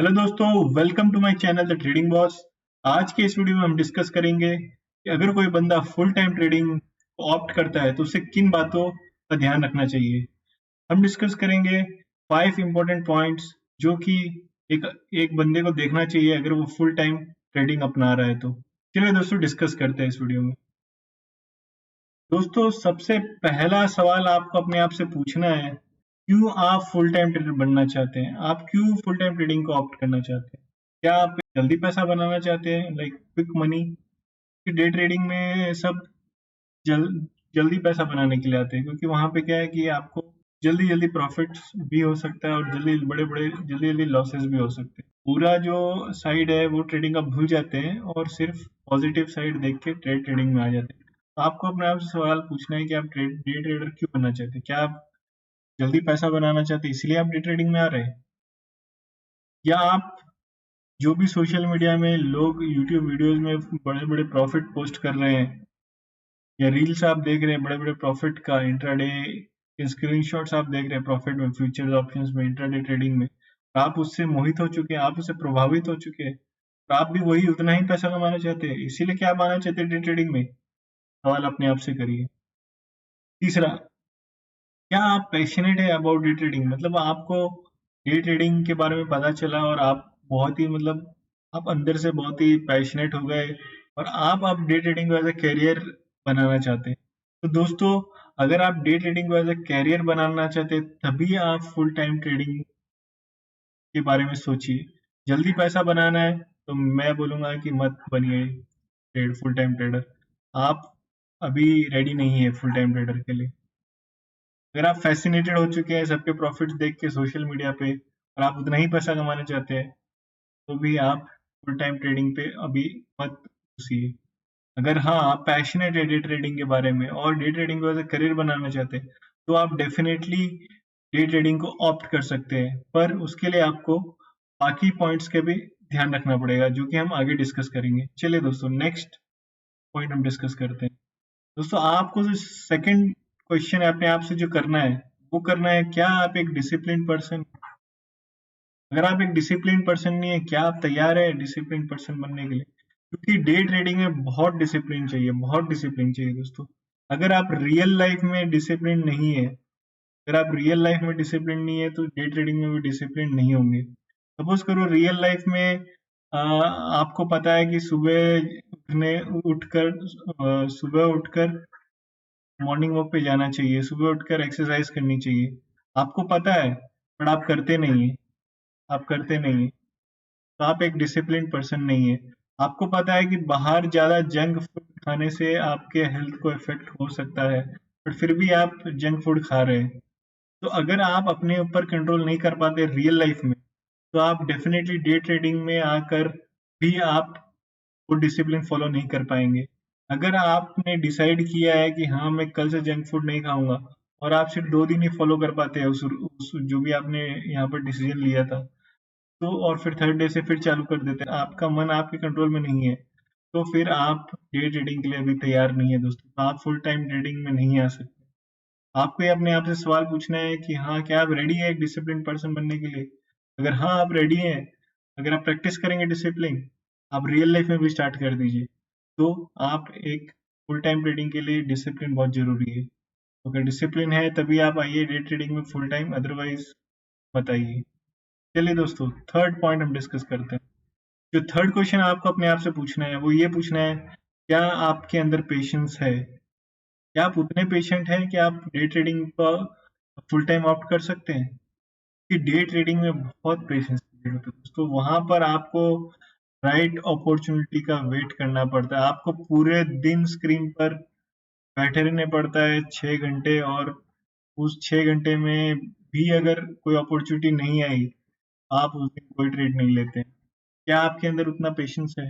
Hello दोस्तों, welcome to my channel the trading boss. आज के इस वीडियो में हम डिस्कस करेंगे कि अगर कोई बंदा फुल टाइम ट्रेडिंग को ऑप्ट करता है तो उसे किन बातों का ध्यान रखना चाहिए। हम डिस्कस करेंगे 5 इंपॉर्टेंट पॉइंट्स जो कि एक एक बंदे को देखना चाहिए अगर वो फुल टाइम ट्रेडिंग अपना रहा है तो। चलिए दोस्तों, डिस्कस करते हैं इस वीडियो में। दोस्तों, सबसे पहला सवाल आपको अपने आप से पूछना है, क्यों आप फुल टाइम ट्रेडर बनना चाहते हैं? आप क्यों फुल टाइम ट्रेडिंग को ऑप्ट करना चाहते हैं? क्या आप जल्दी पैसा बनाना चाहते हैं, like quick money? Day trading में सब जल, जल्दी पैसा बनाने के लिए आते हैं, क्योंकि वहां पे क्या है कि आपको जल्दी जल्दी प्रॉफिट्स भी हो सकता है और जल्दी जल्दी लॉसेस भी हो सकते हैं। पूरा जो साइड है वो ट्रेडिंग आप भूल जाते हैं और सिर्फ पॉजिटिव साइड देख के ट्रेडिंग में आ जाते हैं। तो आपको अपने आप से सवाल पूछना है कि आप डे ट्रेडर क्यों बनना चाहते हैं? क्या आप जल्दी पैसा बनाना चाहते हैं इसलिए आप डे ट्रेडिंग में आ रहे हैं, या आप जो भी सोशल मीडिया में लोग यूट्यूब वीडियोस में बड़े बड़े प्रॉफिट पोस्ट कर रहे हैं या रील्स आप देख रहे हैं बड़े बड़े प्रॉफिट का, इंट्राडे के स्क्रीनशॉट्स आप देख रहे हैं प्रॉफिट में, फ्यूचर्स ऑप्शंस में, इंट्राडे ट्रेडिंग में, आप उससे मोहित हो चुके हैं, आप उससे प्रभावित हो चुके हैं, तो आप भी वही उतना ही पैसा कमाना चाहते हैं, इसीलिए क्या आप आना चाहते हैं डे ट्रेडिंग में? सवाल अपने आप से करिए। तीसरा, क्या आप पैशनेट है अबाउट डे ट्रेडिंग? मतलब आपको डे ट्रेडिंग के बारे में पता चला और आप बहुत ही आप अंदर से बहुत ही पैशनेट हो गए और आप डे ट्रेडिंग को एज ए कैरियर बनाना चाहते हैं। तो दोस्तों, अगर आप डे ट्रेडिंग को एज ए कैरियर बनाना चाहते हैं तभी आप फुल टाइम ट्रेडिंग के बारे में सोचिए। जल्दी पैसा बनाना है तो मैं बोलूंगा कि मत बनिए फुल टाइम ट्रेडर। आप अभी रेडी नहीं है फुल टाइम ट्रेडर के लिए। अगर आप फैसिनेटेड हो चुके हैं सबके प्रॉफिट्स देख के सोशल मीडिया पे और आप उतना ही पैसा कमाना चाहते हैं तो भी आप फुल टाइम ट्रेडिंग पे अभी मत घुसिए। अगर हाँ, आप पैशनेट है डे ट्रेडिंग के बारे में और डे ट्रेडिंग को एज ए करियर बनाना चाहते हैं तो आप डेफिनेटली डे ट्रेडिंग को ऑप्ट कर सकते हैं, पर उसके लिए आपको बाकी पॉइंट्स के भी ध्यान रखना पड़ेगा जो कि हम आगे डिस्कस करेंगे। चलिए दोस्तों, नेक्स्ट पॉइंट हम डिस्कस करते हैं। दोस्तों, आपको जो सेकंड क्वेश्चन है अपने आप से जो करना है वो करना है, क्या आप एक डिसिप्लिन पर्सन? अगर आप एक डिसिप्लिन पर्सन नहीं है, क्या आप तैयार है डिसिप्लिन पर्सन बनने के लिए? क्योंकि डे ट्रेडिंग में बहुत डिसिप्लिन चाहिए, बहुत डिसिप्लिन चाहिए दोस्तों। अगर आप रियल लाइफ में डिसिप्लिन नहीं है, अगर आप रियल लाइफ में डिसिप्लिन नहीं है तो डे ट्रेडिंग में भी डिसिप्लिन नहीं होंगे। सपोज करो रियल लाइफ में आपको पता है कि सुबह उठकर मॉर्निंग वॉक पे जाना चाहिए, सुबह उठकर एक्सरसाइज करनी चाहिए, आपको पता है, बट आप करते नहीं है। आप करते नहीं है तो आप एक डिसिप्लिन पर्सन नहीं है। आपको पता है कि बाहर ज्यादा जंक फूड खाने से आपके हेल्थ को इफेक्ट हो सकता है, बट फिर भी आप जंक फूड खा रहे हैं। तो अगर आप अपने ऊपर कंट्रोल नहीं कर पाते रियल लाइफ में तो आप डेफिनेटली डे ट्रेडिंग में आकर भी आप वो डिसिप्लिन फॉलो नहीं कर पाएंगे। अगर आपने डिसाइड किया है कि हाँ मैं कल से जंक फूड नहीं खाऊंगा और आप सिर्फ 2 दिन ही फॉलो कर पाते हैं उस जो भी आपने यहाँ पर डिसीजन लिया था, तो और फिर थर्ड डे से फिर चालू कर देते हैं, आपका मन आपके कंट्रोल में नहीं है, तो फिर आप डे ट्रेडिंग के लिए अभी तैयार नहीं है दोस्तों। तो आप फुल टाइम ट्रेडिंग में नहीं आ सकते। आपको ये अपने आप से सवाल पूछना है कि हाँ, क्या आप रेडी है एक डिसिप्लिन पर्सन बनने के लिए? अगर हाँ आप रेडी हैं, अगर आप प्रैक्टिस करेंगे डिसिप्लिन, आप रियल लाइफ में भी स्टार्ट कर दीजिए, तो आप एक फुल टाइम ट्रेडिंग के लिए डिसिप्लिन बहुत जरूरी है। तो अगर डिसिप्लिन है तभी आप आइए डे ट्रेडिंग में फुल टाइम, अदरवाइज बताइए। चलिए दोस्तों, थर्ड पॉइंट हम डिस्कस करते हैं। जो थर्ड क्वेश्चन आपको अपने आप से पूछना है वो ये पूछना है, क्या आपके अंदर पेशेंस है? क्या आप उतने पेशेंट हैं कि आप डे ट्रेडिंग पर फुल टाइम ऑप्ट कर सकते हैं? कि डे ट्रेडिंग में बहुत पेशेंस की जरूरत है दोस्तों। वहां पर आपको राइट अपॉर्चुनिटी का वेट करना पड़ता है, आपको पूरे दिन स्क्रीन पर बैठे रहने पड़ता है 6 घंटे, और उस 6 घंटे में भी अगर कोई अपॉर्चुनिटी नहीं आई, आप उस दिन कोई ट्रेड नहीं लेते। क्या आपके अंदर उतना पेशेंस है?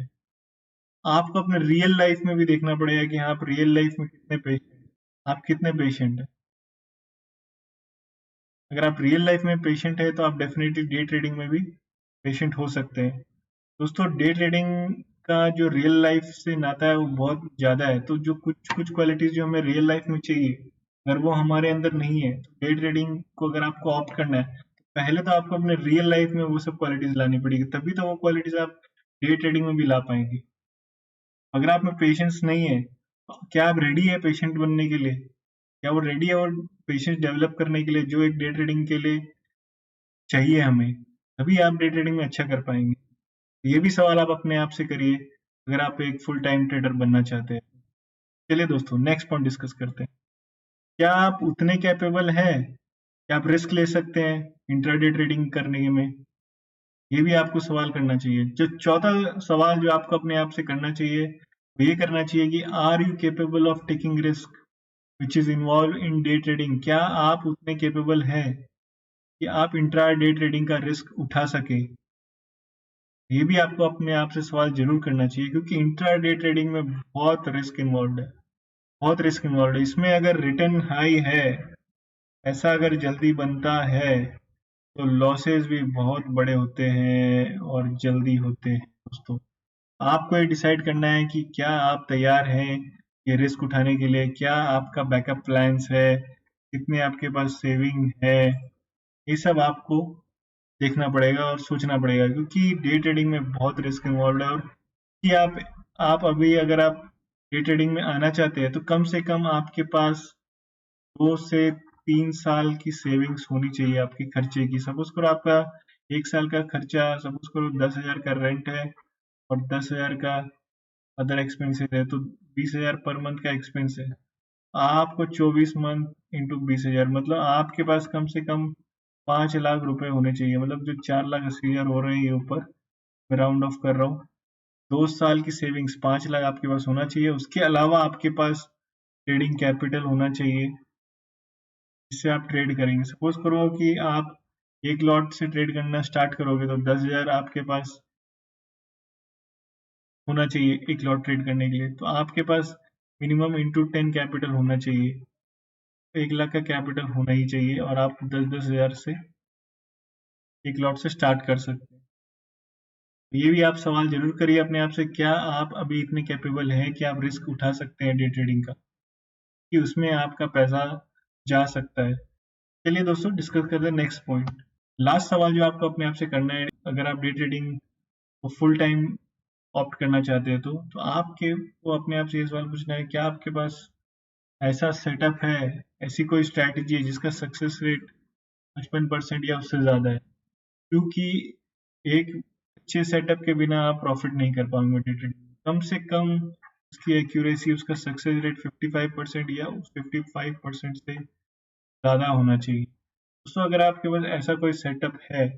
आपको अपने रियल लाइफ में भी देखना पड़ेगा कि आप रियल लाइफ में कितने पेशेंट, आप कितने पेशेंट हैं। अगर आप रियल लाइफ में पेशेंट है तो आप डेफिनेटली डे ट्रेडिंग में भी पेशेंट हो सकते हैं। दोस्तों, डे ट्रेडिंग का जो रियल लाइफ से नाता है वो बहुत ज्यादा है, तो जो कुछ कुछ क्वालिटीज जो हमें रियल लाइफ में चाहिए, अगर वो हमारे अंदर नहीं है तो डे ट्रेडिंग को अगर आपको ऑप्ट करना है पहले तो आपको अपने रियल लाइफ में वो सब क्वालिटीज लानी पड़ेगी, तभी तो वो क्वालिटीज आप डे ट्रेडिंग में भी ला पाएंगे। अगर आप में पेशेंस नहीं है, क्या आप रेडी है पेशेंट बनने के लिए? क्या वो रेडी है और पेशेंस डेवलप करने के लिए जो एक डे ट्रेडिंग के लिए चाहिए हमें? तभी आप डे ट्रेडिंग में अच्छा कर पाएंगे। ये भी सवाल आप अपने आप से करिए अगर आप एक फुल टाइम ट्रेडर बनना चाहते हैं। चलिए दोस्तों, नेक्स्ट पॉइंट डिस्कस करते हैं। क्या आप उतने कैपेबल हैं कि आप रिस्क ले सकते हैं इंट्राडे ट्रेडिंग करने में? ये भी आपको सवाल करना चाहिए। जो चौथा सवाल जो आपको अपने आप से करना चाहिए, वो ये करना चाहिए कि are you capable of taking risk which is involve in day trading? क्या आप उतने केपेबल हैं कि आप इंट्रा डे ट्रेडिंग का रिस्क उठा सके? ये भी आपको अपने आप से सवाल जरूर करना चाहिए, क्योंकि इंट्रा डे ट्रेडिंग में बहुत रिस्क इन्वॉल्व है, बहुत रिस्क इन्वॉल्व है। इसमें अगर रिटर्न हाई है, ऐसा अगर जल्दी बनता है, तो लॉसेस भी बहुत बड़े होते हैं और जल्दी होते हैं दोस्तों। आपको ये डिसाइड करना है कि क्या आप तैयार हैं ये रिस्क उठाने के लिए, क्या आपका बैकअप प्लान्स है, कितने आपके पास सेविंग है। ये सब आपको देखना पड़ेगा और सोचना पड़ेगा, क्योंकि डे ट्रेडिंग में बहुत रिस्क इन्वॉल्व है। और कि आप अभी अगर आप डे ट्रेडिंग में आना चाहते हैं, तो कम से कम आपके पास 2 से 3 साल की सेविंग्स होनी चाहिए आपके खर्चे की। सपोज करो आपका 1 साल का खर्चा, सपोज करो 10,000 का रेंट है और 10,000 का अदर एक्सपेंसेस है, तो 20,000 पर मंथ का एक्सपेंस है। आपको 24 मंथ इंटू 20,000, मतलब आपके पास कम से कम 5 लाख रुपए होने चाहिए। मतलब जो 4,80,000 हो रहे हैं, ये ऊपर मैं राउंड ऑफ कर रहा हूँ। 2 साल की सेविंग्स 5 लाख आपके पास होना चाहिए। उसके अलावा आपके पास ट्रेडिंग कैपिटल होना चाहिए, जिससे आप ट्रेड करेंगे। सपोज करो कि आप एक लॉट से ट्रेड करना स्टार्ट करोगे, तो 10,000 आपके पास होना चाहिए एक लॉट ट्रेड करने के लिए। तो आपके पास मिनिमम इंटू 10 कैपिटल होना चाहिए। 1 लाख का कैपिटल होना ही चाहिए, और आप 10,000 से एक लॉट से स्टार्ट कर सकते हैं। ये भी आप सवाल जरूर करिए अपने आप से, क्या आप अभी इतने कैपेबल हैं कि आप रिस्क उठा सकते हैं डे ट्रेडिंग का, कि उसमें आपका पैसा जा सकता है। चलिए दोस्तों, डिस्कस करते हैं नेक्स्ट पॉइंट। लास्ट सवाल जो आपको अपने आप से करना है, अगर आप डे ट्रेडिंग को फुल टाइम ऑप्ट करना चाहते हैं, तो आपके को अपने आप से ये सवाल पूछना है, क्या आपके पास ऐसा सेटअप है, ऐसी कोई स्ट्रैटेजी है जिसका सक्सेस रेट 55% या उससे ज्यादा है? क्योंकि एक अच्छे सेटअप के बिना आप प्रॉफिट नहीं कर पाएंगे डे ट्रेडिंग। कम से कम उसकी एक्यूरेसी, उसका सक्सेस रेट 55% या 55% से ज्यादा होना चाहिए। दोस्तों, अगर आपके पास ऐसा कोई सेटअप है,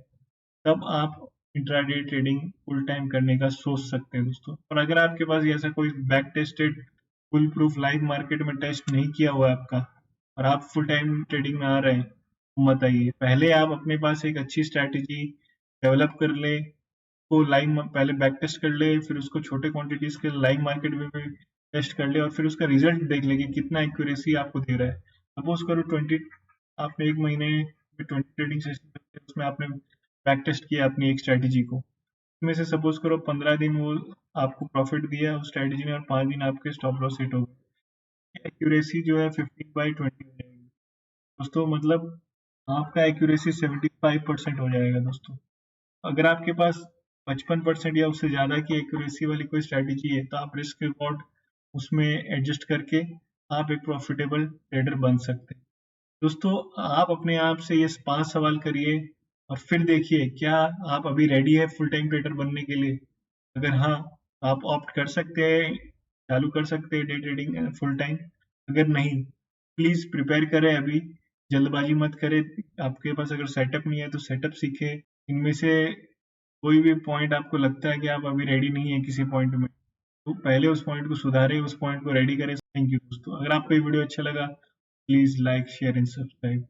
तब आप इंट्राडे ट्रेडिंग फुल टाइम करने का सोच सकते हैं दोस्तों। और अगर आपके पास ऐसा कोई back tested full proof live market में टेस्ट नहीं किया हुआ है आपका, और आप फुल टाइम ट्रेडिंग में आ रहे हैं, मत आइए। पहले आप अपने पास एक अच्छी स्ट्रैटेजी डेवलप कर ले, को लाइव पहले बैक टेस्ट कर ले, फिर उसको छोटे क्वांटिटीज के लाइव मार्केट में भी टेस्ट कर ले, और फिर उसका रिजल्ट देख ले कि कितना एक्यूरेसी आपको दे रहा है। सपोज करो 20, आपने एक महीने में 20 ट्रेडिंग सेशन, उसमें आपने बैक टेस्ट किया अपनी एक स्ट्रैटेजी को। उसमें से सपोज करो 15 दिन वो आपको प्रॉफिट दिया उस स्ट्रैटेजी ने, और 5 दिन आपके स्टॉप लॉस हिट हो गए। एक्यूरेसी जो है 15/20 हो जाएगी दोस्तों। मतलब आपका एक्यूरेसी 75% हो जाएगा दोस्तों। अगर आपके पास 55% या उससे ज्यादा की एक्यूरेसी वाली कोई स्ट्रैटेजी है, तो आप रिस्क रिवॉर्ड उसमें एडजस्ट करके आप एक प्रॉफिटेबल ट्रेडर बन सकते हैं। दोस्तों, आप अपने आप से ये 5 सवाल करिए और फिर देखिए, क्या आप अभी रेडी है फुल टाइम ट्रेडर बनने के लिए? अगर हाँ, आप ऑप्ट कर सकते हैं, चालू कर सकते हैं डे ट्रेडिंग फुल टाइम। अगर नहीं, प्लीज प्रिपेयर करें अभी, जल्दबाजी मत करें। आपके पास अगर सेटअप नहीं है, तो सेटअप सीखे। इनमें से कोई भी पॉइंट आपको लगता है कि आप अभी रेडी नहीं है किसी पॉइंट में, तो पहले उस पॉइंट को सुधारें, उस पॉइंट को रेडी करें। थैंक यू दोस्तों। अगर आपको ये वीडियो अच्छा लगा, please like, share and subscribe.